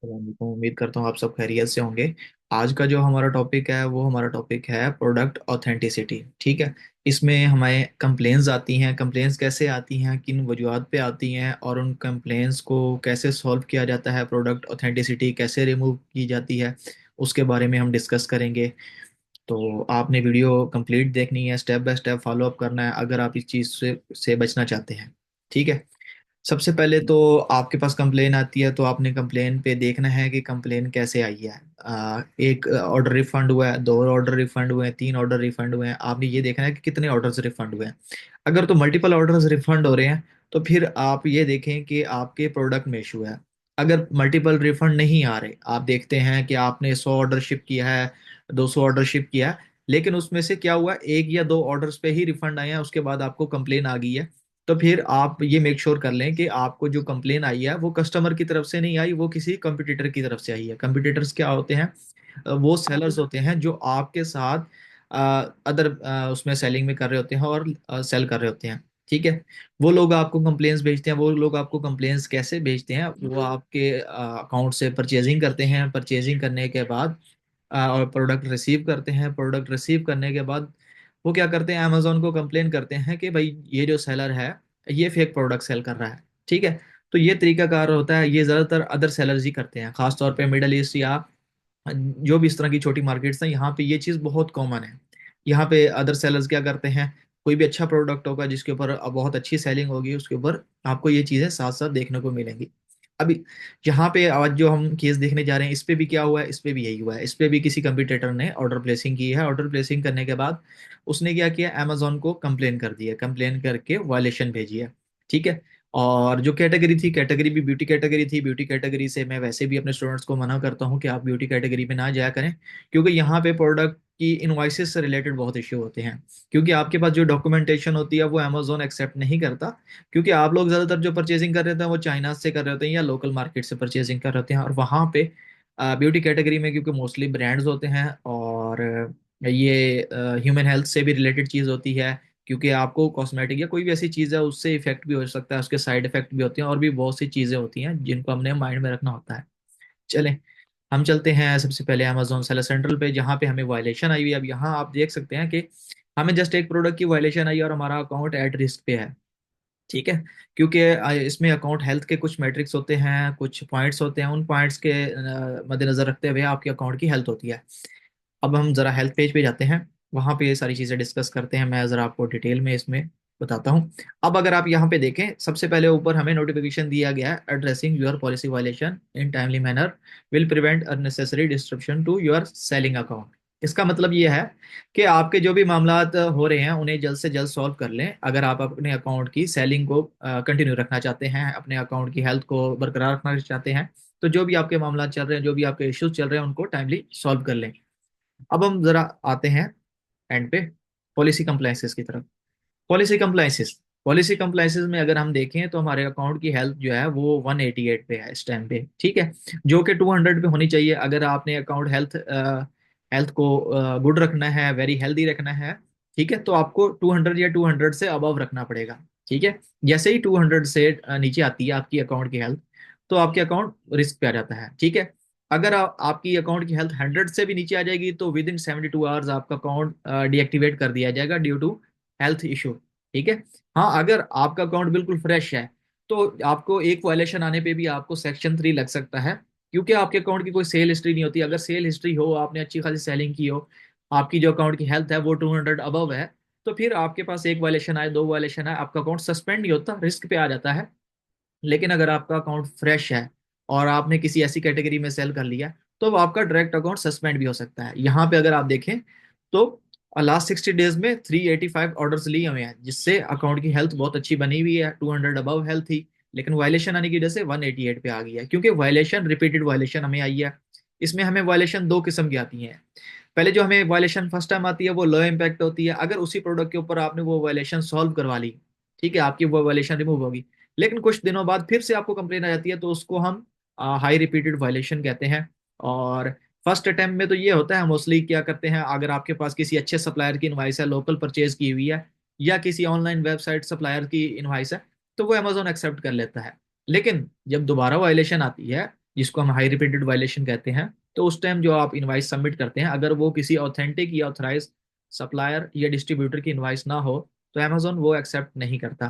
वालेकुम। उम्मीद करता हूँ आप सब खैरियत से होंगे। आज का जो हमारा टॉपिक है वो हमारा टॉपिक है प्रोडक्ट ऑथेंटिसिटी। ठीक है। इसमें हमें कंप्लेंट्स आती हैं, कंप्लेंट्स कैसे आती हैं, किन वजूहत पे आती हैं और उन कंप्लेंट्स को कैसे सॉल्व किया जाता है, प्रोडक्ट ऑथेंटिसिटी कैसे रिमूव की जाती है, उसके बारे में हम डिस्कस करेंगे। तो आपने वीडियो कंप्लीट देखनी है, step by step follow up करना है अगर आप इस चीज़ से बचना चाहते हैं। ठीक है। सबसे पहले तो आपके पास कंप्लेन आती है तो आपने कंप्लेन पे देखना है कि कंप्लेन कैसे आई है। एक ऑर्डर रिफंड हुआ है, दो ऑर्डर रिफंड हुए हैं, तीन ऑर्डर रिफंड हुए हैं, आपने ये देखना है कि कितने ऑर्डर्स रिफंड हुए हैं। अगर तो मल्टीपल ऑर्डर्स रिफंड हो रहे हैं तो फिर आप ये देखें कि आपके प्रोडक्ट में इशू है। अगर मल्टीपल रिफंड नहीं आ रहे, आप देखते हैं कि आपने 100 ऑर्डर शिप किया है, 200 ऑर्डर शिप किया है, लेकिन उसमें से क्या हुआ, एक या दो ऑर्डर्स पे ही रिफंड आए हैं, उसके बाद आपको कंप्लेन आ गई है। तो फिर आप ये मेक श्योर कर लें कि आपको जो कंप्लेन आई है वो कस्टमर की तरफ से नहीं आई, वो किसी कंपटीटर की तरफ से आई है। कंपटीटर्स क्या होते हैं? वो सेलर्स होते हैं जो आपके साथ अदर उसमें सेलिंग में कर रहे होते हैं और सेल कर रहे होते हैं। ठीक है। वो लोग आपको कंप्लेंट्स भेजते हैं। वो लोग आपको कंप्लेंट्स कैसे भेजते हैं? वो आपके अकाउंट से परचेजिंग करते हैं, परचेजिंग करने के बाद और प्रोडक्ट रिसीव करते हैं। प्रोडक्ट रिसीव करने के बाद वो क्या करते हैं, अमेजोन को कंप्लेन करते हैं कि भाई ये जो सेलर है ये फेक प्रोडक्ट सेल कर रहा है। ठीक है। तो ये तरीकाकार होता है, ये ज़्यादातर अदर सेलर्स ही करते हैं, खासतौर पे मिडल ईस्ट या जो भी इस तरह की छोटी मार्केट्स हैं, यहाँ पे ये चीज़ बहुत कॉमन है। यहाँ पे अदर सेलर्स क्या करते हैं, कोई भी अच्छा प्रोडक्ट होगा जिसके ऊपर बहुत अच्छी सेलिंग होगी, उसके ऊपर आपको ये चीज़ें साथ साथ देखने को मिलेंगी। अभी यहाँ पे आज जो हम केस देखने जा रहे हैं, इस पे भी क्या हुआ है, इस पे भी यही हुआ है। इस पे भी किसी कंपटीटर ने ऑर्डर प्लेसिंग की है। ऑर्डर प्लेसिंग करने के बाद उसने क्या किया, अमेजोन को कंप्लेन कर दिया, कंप्लेन करके वायलेशन भेजी है। ठीक है। और जो कैटेगरी थी, कैटेगरी भी ब्यूटी कैटेगरी थी। ब्यूटी कैटेगरी से मैं वैसे भी अपने स्टूडेंट्स को मना करता हूँ कि आप ब्यूटी कैटेगरी में ना जाया करें, क्योंकि यहाँ पे प्रोडक्ट की इनवॉइसेस से रिलेटेड बहुत इश्यू होते हैं। क्योंकि आपके पास जो डॉक्यूमेंटेशन होती है वो अमेजोन एक्सेप्ट नहीं करता। क्योंकि आप लोग ज़्यादातर जो परचेजिंग कर रहे होते हैं वो चाइना से कर रहे होते हैं या लोकल मार्केट से परचेजिंग कर रहे होते हैं, और वहाँ पे ब्यूटी कैटेगरी में क्योंकि मोस्टली ब्रांड्स होते हैं और ये ह्यूमन हेल्थ से भी रिलेटेड चीज़ होती है। क्योंकि आपको कॉस्मेटिक या कोई भी ऐसी चीज़ है उससे इफेक्ट भी हो सकता है, उसके साइड इफेक्ट भी होते हैं, और भी बहुत सी चीज़ें होती हैं जिनको हमने माइंड में रखना होता है। चलें, हम चलते हैं सबसे पहले अमेजोन सेलर सेंट्रल पे, जहाँ पे हमें वायलेशन आई हुई है। अब यहाँ आप देख सकते हैं कि हमें जस्ट एक प्रोडक्ट की वायलेशन आई है और हमारा अकाउंट एट रिस्क पे है। ठीक है। क्योंकि इसमें अकाउंट हेल्थ के कुछ मैट्रिक्स होते हैं, कुछ पॉइंट्स होते हैं, उन पॉइंट्स के मद्देनजर रखते हुए आपके अकाउंट की हेल्थ होती है। अब हम जरा हेल्थ पेज पे जाते हैं, वहां पे ये सारी चीजें डिस्कस करते हैं। मैं जरा आपको डिटेल में इसमें बताता हूँ। अब अगर आप यहाँ पे देखें, सबसे पहले ऊपर हमें नोटिफिकेशन दिया गया है, addressing your policy violation in timely manner will prevent unnecessary disruption to your selling account. इसका मतलब ये है कि आपके जो भी मामलात हो रहे हैं उन्हें जल्द से जल्द सॉल्व कर लें, अगर आप अपने अकाउंट की सेलिंग को कंटिन्यू रखना चाहते हैं, अपने अकाउंट की हेल्थ को बरकरार रखना चाहते हैं। तो जो भी आपके मामला चल रहे हैं, जो भी आपके इश्यूज चल रहे हैं, उनको टाइमली सॉल्व कर लें। अब हम जरा आते हैं एंड पे, पॉलिसी कंप्लायंसेस की तरफ। पॉलिसी कंप्लायंसेस में अगर हम देखें तो हमारे अकाउंट की हेल्थ जो है वो 188 पे है इस टाइम पे। ठीक है। जो कि 200 पे होनी चाहिए। अगर आपने अकाउंट हेल्थ हेल्थ को गुड रखना है, वेरी हेल्दी रखना है, ठीक है, तो आपको 200 या 200 से अबव रखना पड़ेगा। ठीक है। जैसे ही 200 से नीचे आती है आपकी अकाउंट की हेल्थ, तो आपके अकाउंट रिस्क पे आ जाता है। ठीक है। अगर आपकी अकाउंट की हेल्थ 100 से भी नीचे आ जाएगी तो विद इन 72 आवर्स आपका अकाउंट डीएक्टिवेट कर दिया जाएगा ड्यू टू हेल्थ इशू। ठीक है। हाँ, अगर आपका अकाउंट बिल्कुल फ्रेश है तो आपको एक वायलेशन आने पे भी आपको सेक्शन 3 लग सकता है, क्योंकि आपके अकाउंट की कोई सेल हिस्ट्री नहीं होती। अगर सेल हिस्ट्री हो, आपने अच्छी खासी सेलिंग की हो, आपकी जो अकाउंट की हेल्थ है वो 200 अबव है, तो फिर आपके पास एक वायलेशन आए, दो वायलेशन आए, आपका अकाउंट सस्पेंड नहीं होता, रिस्क पे आ जाता है। लेकिन अगर आपका अकाउंट फ्रेश है और आपने किसी ऐसी कैटेगरी में सेल कर लिया, तो आपका डायरेक्ट अकाउंट सस्पेंड भी हो सकता है। यहाँ पे अगर आप देखें तो लास्ट 60 डेज में 385 ऑर्डर्स लिए हुए हैं, जिससे अकाउंट की हेल्थ बहुत अच्छी बनी हुई है, 200 अबव हेल्थ थी। लेकिन वायलेशन आने की वजह से 188 पे आ गई है, क्योंकि वायलेशन रिपीटेड वायलेशन हमें आई है। इसमें हमें वायलेशन दो किस्म की आती हैं। पहले जो हमें वायलेशन फर्स्ट टाइम आती है वो लो इम्पैक्ट होती है, अगर उसी प्रोडक्ट के ऊपर आपने वो वायलेशन सॉल्व करवा ली, ठीक है, आपकी वो वायलेशन रिमूव होगी। लेकिन कुछ दिनों बाद फिर से आपको कंप्लेन आ जाती है, तो उसको हम हाई रिपीटेड वायलेशन कहते हैं। और फर्स्ट अटेम्प्ट में तो ये होता है, मोस्टली क्या करते हैं, अगर आपके पास किसी अच्छे सप्लायर की इनवाइस है, लोकल परचेज की हुई है, या किसी ऑनलाइन वेबसाइट सप्लायर की इनवाइस है, तो वो अमेजोन एक्सेप्ट कर लेता है। लेकिन जब दोबारा वायलेशन आती है, जिसको हम हाई रिपीटेड वायलेशन कहते हैं, तो उस टाइम जो आप इनवाइस सबमिट करते हैं, अगर वो किसी ऑथेंटिक या ऑथराइज सप्लायर या डिस्ट्रीब्यूटर की इनवाइस ना हो, तो अमेजोन वो एक्सेप्ट नहीं करता।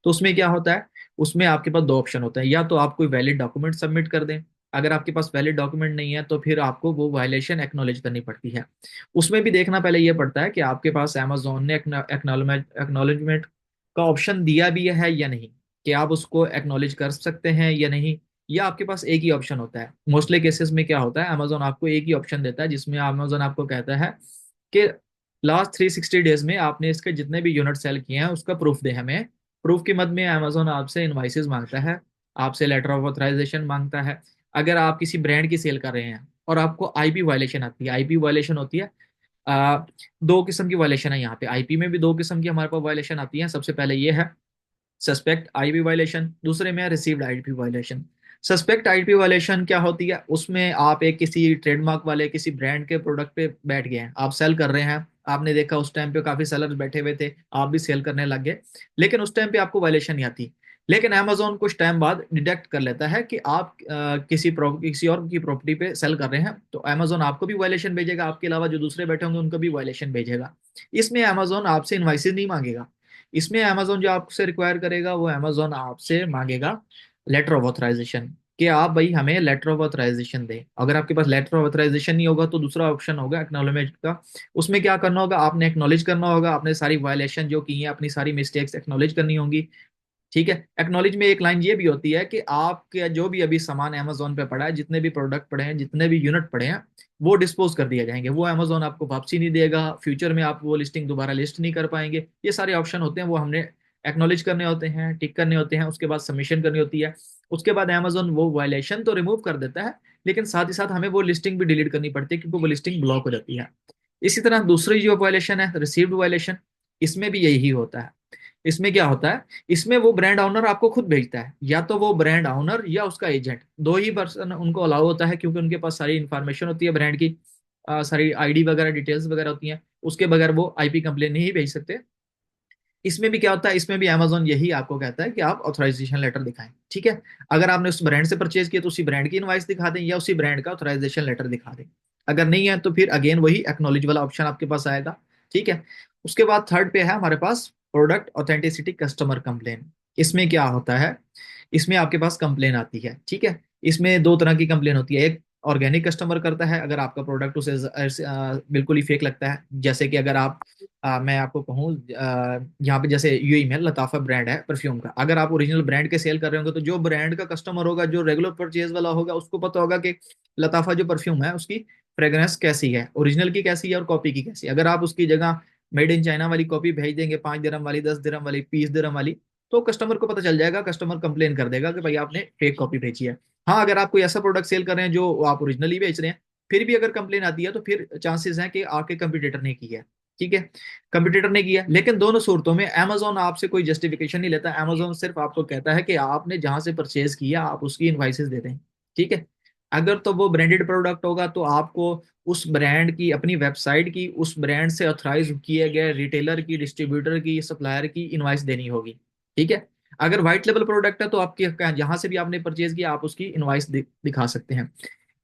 तो उसमें क्या होता है, उसमें आपके पास दो ऑप्शन होते हैं, या तो आप कोई वैलिड डॉक्यूमेंट सबमिट कर दें। अगर आपके पास वैलिड डॉक्यूमेंट नहीं है तो फिर आपको वो वायलेशन एक्नॉलेज करनी पड़ती है। उसमें भी देखना पहले ये पड़ता है कि आपके पास अमेजोन ने एक्नॉलेजमेंट का ऑप्शन दिया भी है या नहीं, कि आप उसको एक्नॉलेज कर सकते हैं या नहीं, या आपके पास एक ही ऑप्शन होता है। मोस्टली केसेस में क्या होता है, अमेजोन आपको एक ही ऑप्शन देता है, जिसमें अमेजोन आपको कहता है कि लास्ट 360 डेज में आपने इसके जितने भी यूनिट सेल किए हैं उसका प्रूफ दे हमें। प्रूफ के मद में अमेजोन आपसे इनवाइसेस मांगता है, आपसे लेटर ऑफ ऑथराइजेशन मांगता है। अगर आप किसी ब्रांड की सेल कर रहे हैं और आपको आईपी वायलेशन आती है, आईपी वायलेशन होती है, आ, दो किस्म की वायलेशन है यहाँ पे, आईपी में भी दो किस्म की हमारे पास वायलेशन आती है। सबसे पहले ये है सस्पेक्ट आईपी वायलेशन, दूसरे में है received IP violation. Suspect IP violation क्या होती है, उसमें आप एक किसी ट्रेडमार्क वाले किसी ब्रांड के प्रोडक्ट पे बैठ गए हैं, आप सेल कर रहे हैं। आपने देखा उस टाइम पे काफी सेलर्स बैठे हुए थे, आप भी सेल करने लग गए, लेकिन उस टाइम पे आपको वायलेशन नहीं आती। लेकिन अमेजोन कुछ टाइम बाद डिटेक्ट कर लेता है कि आप किसी और की प्रॉपर्टी पे सेल कर रहे हैं, तो अमेजोन आपको भी वायलेशन भेजेगा, आपके अलावा जो दूसरे बैठे होंगे उनको भी वायलेशन भेजेगा। इसमें अमेजोन आपसे इनवाइसेस नहीं मांगेगा। इसमें अमेजोन जो आपसे रिक्वायर करेगा, वो अमेजोन आपसे मांगेगा लेटर ऑफ ऑथराइजेशन, कि आप भाई हमें लेटर ऑफ ऑथराइजेशन दें। अगर आपके पास लेटर ऑफ ऑथराइजेशन नहीं होगा तो दूसरा ऑप्शन होगा एक्नॉलेजमेंट का। उसमें क्या करना होगा, आपने एक्नॉलेज करना होगा, आपने सारी वायलेशन जो की है, अपनी सारी मिस्टेक्स एक्नॉलेज करनी होंगी। ठीक है, एक्नॉलेज में एक लाइन ये भी होती है कि आपके जो भी अभी सामान अमेजोन पे पड़ा है, जितने भी प्रोडक्ट पड़े हैं, जितने भी यूनिट पड़े हैं, वो डिस्पोज कर दिए जाएंगे, वो अमेजोन आपको वापसी नहीं देगा, फ्यूचर में आप वो लिस्टिंग दोबारा लिस्ट नहीं कर पाएंगे। ये सारे ऑप्शन होते हैं, वो हमने एक्नॉलेज करने होते हैं, टिक करने होते हैं, उसके बाद सबमिशन करनी होती है। उसके बाद अमेजोन वो वायलेशन तो रिमूव कर देता है, लेकिन साथ ही साथ हमें वो लिस्टिंग भी डिलीट करनी पड़ती है, क्योंकि वो लिस्टिंग ब्लॉक हो जाती है। इसी तरह दूसरी जो वायलेशन है, रिसीव्ड वायलेशन, इसमें भी यही होता है। इसमें क्या होता है, इसमें वो ब्रांड ऑनर आपको खुद भेजता है, या तो वो ब्रांड ऑनर या उसका एजेंट, दो ही पर्सन उनको अलाउ होता है, क्योंकि उनके पास सारी इंफॉर्मेशन होती है ब्रांड की, सारी आईडी वगैरह डिटेल्स वगैरह होती हैं। उसके बगैर वो आईपी कंप्लेन नहीं भेज सकते। इसमें भी क्या होता है, इसमें भी अमेजोन यही आपको कहता है कि आप ऑथराइजेशन लेटर दिखाएं। ठीक है, अगर आपने उस ब्रांड से परचेज किया तो उसी ब्रांड की इनवाइस दिखा दें, या उसी ब्रांड का ऑथराइजेशन लेटर दिखा दें। अगर नहीं है तो फिर अगेन वही एक्नॉलेज वाला ऑप्शन आपके पास आएगा। ठीक है, उसके बाद थर्ड पे है हमारे पास प्रोडक्ट ऑथेंटिसिटी कस्टमर कंप्लेन। इसमें क्या होता है, इसमें आपके पास कंप्लेन आती है। ठीक है, इसमें दो तरह की कंप्लेन होती है। एक ऑर्गेनिक कस्टमर करता है, अगर आपका प्रोडक्ट उसे बिल्कुल ही फेक लगता है। जैसे कि अगर आप मैं आपको कहूँ, यहाँ पे जैसे यूई में लताफा ब्रांड है परफ्यूम का, अगर आप ओरिजिनल ब्रांड के सेल कर रहे होंगे, तो जो ब्रांड का कस्टमर होगा, जो रेगुलर परचेज वाला होगा, उसको पता होगा कि लताफा जो परफ्यूम है उसकी फ्रेग्रेंस कैसी है, ओरिजिनल की कैसी है और कॉपी की कैसी है। अगर आप उसकी जगह मेड इन चाइना वाली कॉपी भेज देंगे, 5 दिरहम वाली, 10 दिरहम वाली, 20 दिरहम वाली, तो कस्टमर को पता चल जाएगा, कस्टमर कंप्लेन कर देगा कि भाई आपने फेक कॉपी भेजी है। हाँ, अगर आप कोई ऐसा प्रोडक्ट सेल कर रहे हैं जो आप ओरिजिनली बेच रहे हैं, फिर भी अगर कंप्लेन आती है तो फिर चांसेस हैं कि आपके कंपटीटर ने की है। ठीक है, कंपटीटर ने किया, लेकिन दोनों सूरतों में अमेजोन आपसे कोई जस्टिफिकेशन नहीं लेता। अमेजोन सिर्फ आपको कहता है कि आपने जहां से परचेज किया आप उसकी इनवाइसेस दे दें। ठीक है, अगर तो वो ब्रांडेड प्रोडक्ट होगा तो आपको उस ब्रांड की, अपनी वेबसाइट की, उस ब्रांड से ऑथराइज किए गए रिटेलर की, डिस्ट्रीब्यूटर की, सप्लायर की इनवाइस देनी होगी। ठीक है, अगर व्हाइट लेवल प्रोडक्ट है तो आपके जहां से भी आपने परचेज किया आप उसकी इनवाइस दिखा सकते हैं।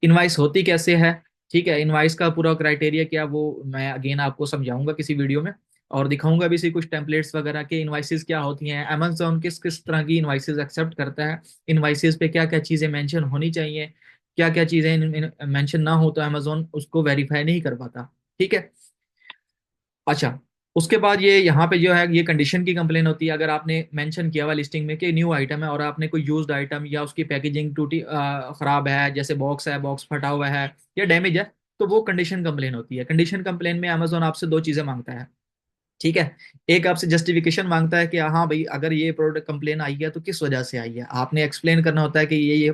इनवाइस होती कैसे है, ठीक है, इनवाइस का पूरा क्राइटेरिया क्या, वो मैं अगेन आपको समझाऊंगा किसी वीडियो में, और दिखाऊंगा भी इसी कुछ टेम्पलेट्स वगैरह के इनवाइसेस क्या होती हैं, अमेज़न किस किस तरह की इनवाइसेस एक्सेप्ट करता है, इनवाइसेस पे क्या क्या चीज़ें मेंशन होनी चाहिए, क्या क्या चीज़ें मेंशन ना हो तो अमेज़न उसको वेरीफाई नहीं कर पाता। ठीक है, अच्छा, उसके बाद ये यहाँ पे जो है ये कंडीशन की कंप्लेन होती है। अगर आपने मेंशन किया हुआ लिस्टिंग में कि न्यू आइटम है और आपने कोई यूज्ड आइटम या उसकी पैकेजिंग टूटी खराब है, जैसे बॉक्स है, बॉक्स फटा हुआ है या डैमेज है, तो वो कंडीशन कंप्लेन होती है। कंडीशन कंप्लेन में अमेजोन आपसे दो चीजें मांगता है। ठीक है, एक आपसे जस्टिफिकेशन मांगता है कि हाँ भाई, अगर ये प्रोडक्ट कंप्लेन आई है तो किस वजह से आई है, आपने एक्सप्लेन करना होता है कि ये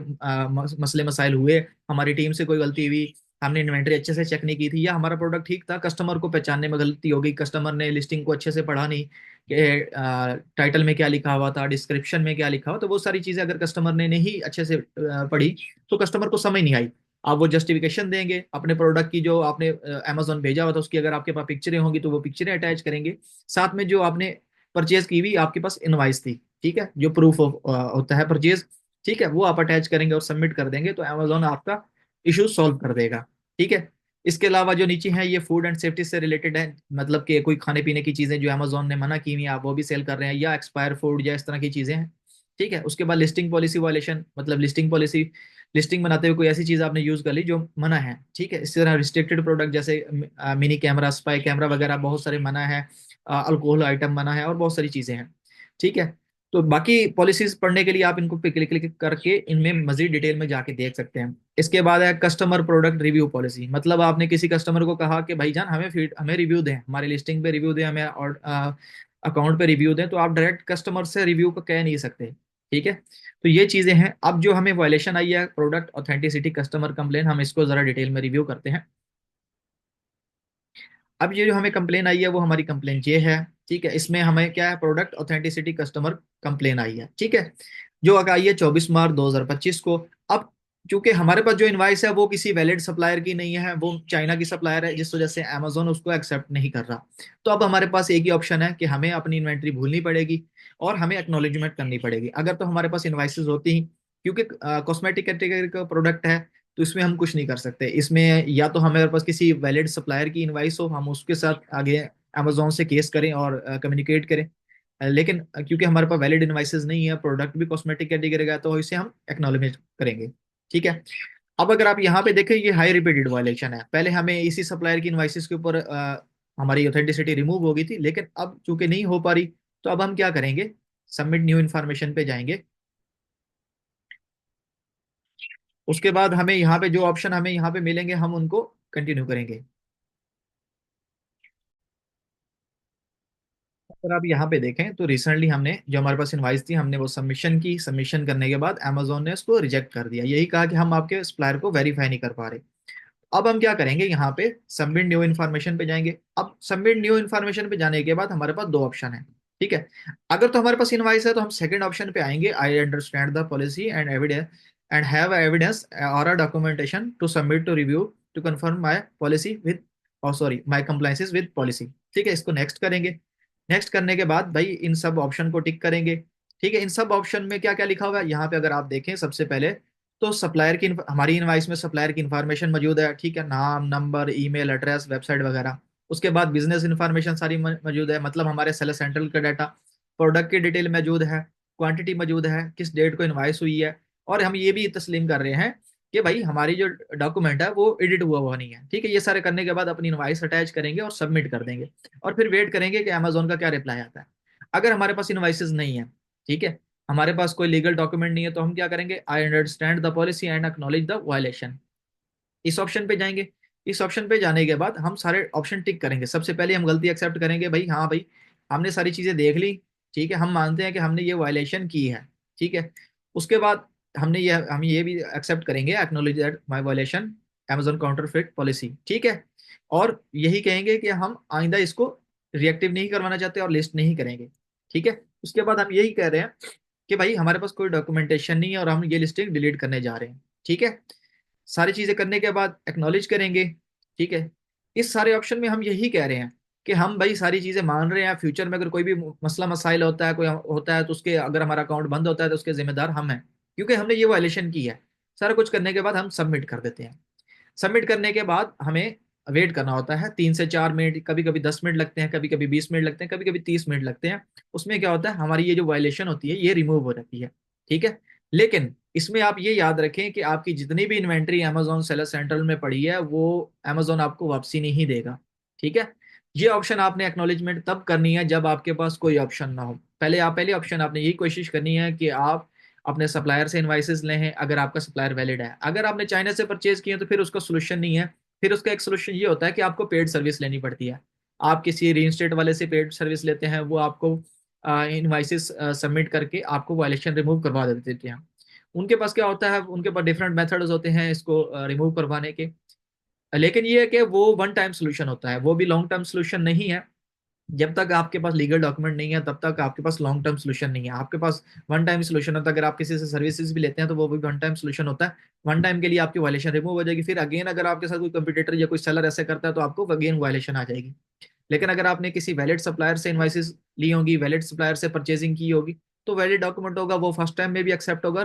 मसले मसाइल हुए, हमारी टीम से कोई गलती हुई, हमने इन्वेंटरी अच्छे से चेक नहीं की थी, या हमारा प्रोडक्ट ठीक था, कस्टमर को पहचानने में गलती हो गई, कस्टमर ने लिस्टिंग को अच्छे से पढ़ा नहीं कि टाइटल में क्या लिखा हुआ था, डिस्क्रिप्शन में क्या लिखा हुआ, तो वो सारी चीजें अगर कस्टमर ने नहीं अच्छे से पढ़ी तो कस्टमर को समझ नहीं आई। आप वो जस्टिफिकेशन देंगे अपने प्रोडक्ट की, जो आपने अमेजोन भेजा हुआ था उसकी, अगर आपके पास पिक्चरें होंगी तो वो पिक्चरें अटैच करेंगे, साथ में जो आपने परचेज की हुई आपके पास इनवाइस थी, ठीक है, जो प्रूफ होता है परचेज, ठीक है, वो आप अटैच करेंगे और सबमिट कर देंगे तो अमेजोन आपका इशू सॉल्व कर देगा। ठीक है। इसके अलावा जो नीचे है ये फूड एंड सेफ्टी से रिलेटेड है, मतलब कि कोई खाने पीने की चीजें जो अमेजोन ने मना की हुई हैं आप वो भी सेल कर रहे हैं, या एक्सपायर फूड या इस तरह की चीजें हैं। ठीक है। उसके बाद लिस्टिंग पॉलिसी वायलेशन, मतलब लिस्टिंग पॉलिसी, लिस्टिंग बनाते हुए कोई ऐसी चीज आपने यूज कर ली जो मना है। ठीक है। इसी तरह रिस्ट्रिक्टेड प्रोडक्ट जैसे मिनी कैमरा, स्पाई कैमरा वगैरह बहुत सारे मना है, अल्कोहल आइटम मना है और बहुत सारी चीजें हैं। ठीक है। तो बाकी पॉलिसीज पढ़ने के लिए आप इनको पे क्लिक क्लिक करके इनमें मजीद डिटेल में जाके देख सकते हैं। इसके बाद है कस्टमर प्रोडक्ट रिव्यू पॉलिसी, मतलब आपने किसी कस्टमर को कहा कि भाईजान हमें फीड, हमें रिव्यू दें, हमारी लिस्टिंग पे रिव्यू दें, हमें और अकाउंट पे रिव्यू दें, तो आप डायरेक्ट कस्टमर से रिव्यू को कह नहीं सकते। ठीक है। तो ये चीजें हैं। अब जो हमें वायलेशन आई है प्रोडक्ट ऑथेंटिसिटी कस्टमर कंप्लेन, हम इसको जरा डिटेल में रिव्यू करते हैं। अब ये जो हमें कंप्लेन आई है वो हमारी कंप्लेन ये है। ठीक है। इसमें हमें क्या है, प्रोडक्ट ऑथेंटिसिटी कस्टमर कंप्लेन आई है। ठीक है। जो अगर आई है 24 मार्च 2025 को। अब चूंकि हमारे पास जो इनवाइस है वो किसी वैलिड सप्लायर की नहीं है, वो चाइना की सप्लायर है, जिस वजह से अमेजोन उसको एक्सेप्ट नहीं कर रहा। तो अब हमारे पास एक ही ऑप्शन है कि हमें अपनी इन्वेंट्री भूलनी पड़ेगी और हमें एक्नॉलेजमेंट करनी पड़ेगी। अगर तो हमारे पास इनवाइसेस होती ही, क्योंकि कॉस्मेटिक कैटेगरी का प्रोडक्ट है, तो इसमें हम कुछ नहीं कर सकते। इसमें या तो हमारे पास किसी वैलिड सप्लायर की इनवाइस हो, हम उसके साथ आगे अमेजोन से केस करें और कम्युनिकेट करें। लेकिन क्योंकि हमारे पास वैलिड इनवाइसेस नहीं है, प्रोडक्ट भी कॉस्मेटिक कैटेगरी का, तो इसे हम एक्नॉलेज करेंगे। ठीक है। अब अगर आप यहाँ पे देखें ये हाई रिपीटेड वायलेशन है। पहले हमें इसी सप्लायर की इनवाइसेस के ऊपर हमारी ऑथेंटिसिटी रिमूव हो गई थी, लेकिन अब चूंकि नहीं हो पा रही, तो अब हम क्या करेंगे, सबमिट न्यू इन्फॉर्मेशन पे जाएंगे। उसके बाद हमें यहाँ पे जो ऑप्शन हमें यहाँ पे मिलेंगे हम उनको कंटिन्यू करेंगे। अगर आप यहाँ पे देखें तो रिसेंटली हमने जो हमारे पास इनवाइस थी हमने वो सबमिशन की, सबमिशन करने के बाद अमेजोन ने उसको रिजेक्ट कर दिया, यही कहा कि हम आपके सप्लायर को वेरीफाई नहीं कर पा रहे। अब हम क्या करेंगे, यहाँ पे सबमिट न्यू इन्फॉर्मेशन पे जाएंगे। अब सबमिट न्यू इन्फॉर्मेशन पे जाने के बाद हमारे पास दो ऑप्शन है। ठीक है। अगर तो हमारे पास इनवाइस है तो हम सेकंड ऑप्शन पे आएंगे, I understand the policy and evidence and have evidence और a documentation to submit to review to confirm my policy with, और sorry my compliances with policy. ठीक है। इसको नेक्स्ट करेंगे। नेक्स्ट करने के बाद भाई इन सब ऑप्शन को टिक करेंगे। ठीक है। इन सब ऑप्शन में क्या क्या लिखा हुआ है यहाँ पे अगर आप देखें, सबसे पहले तो सप्लायर की हमारी इनवाइस में सप्लायर की इन्फॉर्मेशन मौजूद है। ठीक है। नाम, नंबर, ईमेल एड्रेस, वेबसाइट वगैरह। उसके बाद बिजनेस इन्फॉर्मेशन सारी मौजूद है, मतलब हमारे सेलर सेंट्रल का डाटा, प्रोडक्ट की डिटेल मौजूद है, क्वांटिटी मौजूद है, किस डेट को इनवाइस हुई है, और हम ये भी तस्लीम कर रहे हैं कि भाई हमारी जो डॉक्यूमेंट है वो एडिट हुआ हुआ नहीं है। ठीक है। ये सारे करने के बाद अपनी इनवाइस अटैच करेंगे और सबमिट कर देंगे, और फिर वेट करेंगे कि अमेजोन का क्या रिप्लाई आता है। अगर हमारे पास इनवाइसेस नहीं है, ठीक है, हमारे पास कोई लीगल डॉक्यूमेंट नहीं है, तो हम क्या करेंगे, आई understand the policy and acknowledge the violation, इस ऑप्शन पे जाएंगे। इस ऑप्शन पे जाने के बाद हम सारे ऑप्शन टिक करेंगे। सबसे पहले हम गलती एक्सेप्ट करेंगे, भाई हाँ भाई हमने सारी चीजें देख ली। ठीक है। हम मानते हैं कि हमने ये वायलेशन की है। ठीक है। उसके बाद हम ये भी एक्सेप्ट करेंगे, acknowledge that my violation Amazon counterfeit policy. ठीक है। और यही कहेंगे कि हम आइंदा इसको रिएक्टिव नहीं करवाना चाहते और लिस्ट नहीं करेंगे। ठीक है। उसके बाद हम यही कह रहे हैं कि भाई हमारे पास कोई डॉक्यूमेंटेशन नहीं है और हम ये लिस्टिंग डिलीट करने जा रहे हैं। ठीक है। सारी चीजें करने के बाद एक्नॉलेज करेंगे। ठीक है। इस सारे ऑप्शन में हम यही कह रहे हैं कि हम भाई सारी चीजें मान रहे हैं, फ्यूचर में अगर कोई भी मसला मसाइल होता है, कोई होता है, तो उसके अगर हमारा अकाउंट बंद होता है तो उसके जिम्मेदार हम हैं, क्योंकि हमने ये वायलेशन की है। सारा कुछ करने के बाद हम सबमिट कर देते हैं। सबमिट करने के बाद हमें वेट करना होता है 3 से 4 मिनट, कभी कभी 10 मिनट लगते हैं, कभी कभी 20 मिनट लगते हैं, कभी कभी 30 मिनट लगते हैं। उसमें क्या होता है, हमारी ये जो वायलेशन होती है ये रिमूव हो जाती है। ठीक है। लेकिन इसमें आप ये याद रखें कि आपकी जितनी भी इन्वेंट्री अमेजोन सेलर सेंट्रल में पड़ी है वो अमेजोन आपको वापसी नहीं देगा। ठीक है। ये ऑप्शन आपने एक्नॉलेजमेंट तब करनी है जब आपके पास कोई ऑप्शन ना हो। पहले ऑप्शन आपने यही कोशिश करनी है कि आप अपने सप्लायर से इनवाइसेस ले हैं, अगर आपका सप्लायर वैलिड है। अगर आपने चाइना से परचेज किए तो फिर उसका सोल्यूशन नहीं है। फिर उसका एक सोल्यूशन ये होता है कि आपको पेड सर्विस लेनी पड़ती है। आप किसी रीइंस्टेट वाले से पेड सर्विस लेते हैं, वो आपको इनवाइसेस सबमिट करके आपको वायलेशन रिमूव करवा देते हैं। उनके पास क्या होता है, उनके पास डिफरेंट मेथड्स होते हैं इसको रिमूव करवाने के। लेकिन ये है कि वो वन टाइम सोल्यूशन होता है, वो भी लॉन्ग टर्म सोल्यूशन नहीं है। जब तक आपके पास लीगल डॉक्यूमेंट नहीं है तब तक आपके पास लॉन्ग टर्म सोल्यूशन नहीं है, आपके पास वन टाइम सोल्यूशन होता है। अगर आप किसी से सर्विसेज भी लेते हैं तो वो भी वन टाइम सोल्यूशन होता है। वन टाइम के लिए आपकी वायलेशन रिमूव हो जाएगी, फिर अगेन अगर आपके साथ कोई कंपटीटर या कोई सेलर ऐसे करता है तो आपको अगेन वायलेशन आ जाएगी। लेकिन अगर आपने किसी वैलिड सप्लायर से इनवाइसेस ली होगी, वैलिड सप्लायर से परचेजिंग की होगी, तो वैलिड डॉक्यूमेंट होगा, वो फर्स्ट टाइम में भी एक्सेप्ट होगा,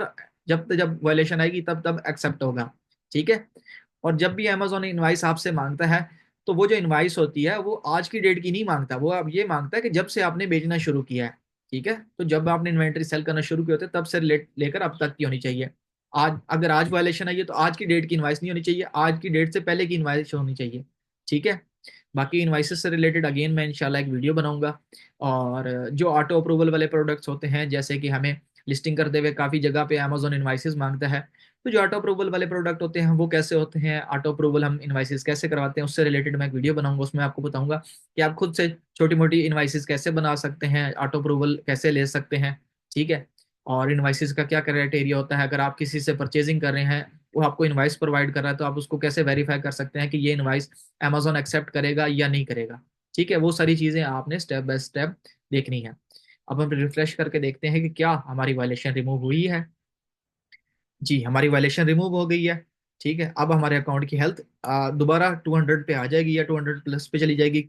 जब जब वायलेशन आएगी तब तब एक्सेप्ट होगा। ठीक है। और जब भी अमेजोन इनवाइस आपसे मांगता है, तो वो जो इनवाइस होती है वो आज की डेट की नहीं मांगता, वो अब ये मांगता है कि जब से आपने बेचना शुरू किया है। ठीक है। तो जब आपने इन्वेंटरी सेल करना शुरू किया होता है तब से लेकर अब तक की होनी चाहिए। आज अगर आज वायलेशन आई है तो आज की डेट की इनवाइस नहीं होनी चाहिए, आज की डेट से पहले की इनवाइस होनी चाहिए। ठीक है। बाकी इनवाइसेस से रिलेटेड अगेन मैं इंशाल्लाह एक वीडियो बनाऊंगा। और जो ऑटो अप्रूवल वाले प्रोडक्ट्स होते हैं, जैसे कि हमें लिस्टिंग करते हुए काफ़ी जगह पे अमेजोन इनवाइसेस मांगता है, तो जो ऑटो अप्रूवल वाले प्रोडक्ट होते हैं वो कैसे होते हैं, ऑटो अप्रूवल हम इनवाइसेस कैसे करवाते हैं, उससे रिलेटेड मैं एक वीडियो बनाऊंगा। उसमें आपको बताऊंगा कि आप खुद से छोटी मोटी इनवाइसेस कैसे बना सकते हैं, ऑटो अप्रूवल कैसे ले सकते हैं। ठीक है। और इनवाइसेस का क्या क्राइटेरिया होता है, अगर आप किसी से परचेजिंग कर रहे हैं, वो आपको इनवाइस प्रोवाइड कर रहा है, तो आप उसको कैसे वेरीफाई कर सकते हैं कि ये इनवाइस अमेजोन एक्सेप्ट करेगा या नहीं करेगा। ठीक है। वो सारी चीज़ें आपने स्टेप बाय स्टेप देखनी है। अब हम रिफ्रेश करके देखते हैं कि क्या हमारी वायलेशन रिमूव हुई है। जी, हमारी वायलेशन रिमूव हो गई है। ठीक है। अब हमारे अकाउंट की हेल्थ दोबारा 200 पे आ जाएगी या 200 प्लस पे चली जाएगी।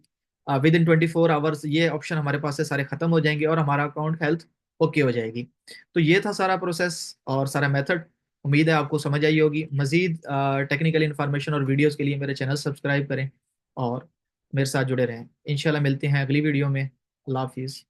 विद इन 24 आवर्स ये ऑप्शन हमारे पास से सारे खत्म हो जाएंगे और हमारा अकाउंट हेल्थ ओके हो जाएगी। तो ये था सारा प्रोसेस और सारा मेथड। उम्मीद है आपको समझ आई होगी। मजीद टेक्निकल इन्फॉर्मेशन और वीडियोस के लिए मेरे चैनल सब्सक्राइब करें और मेरे साथ जुड़े रहें। इंशाल्लाह मिलते हैं अगली वीडियो में। अल्लाह हाफिज़।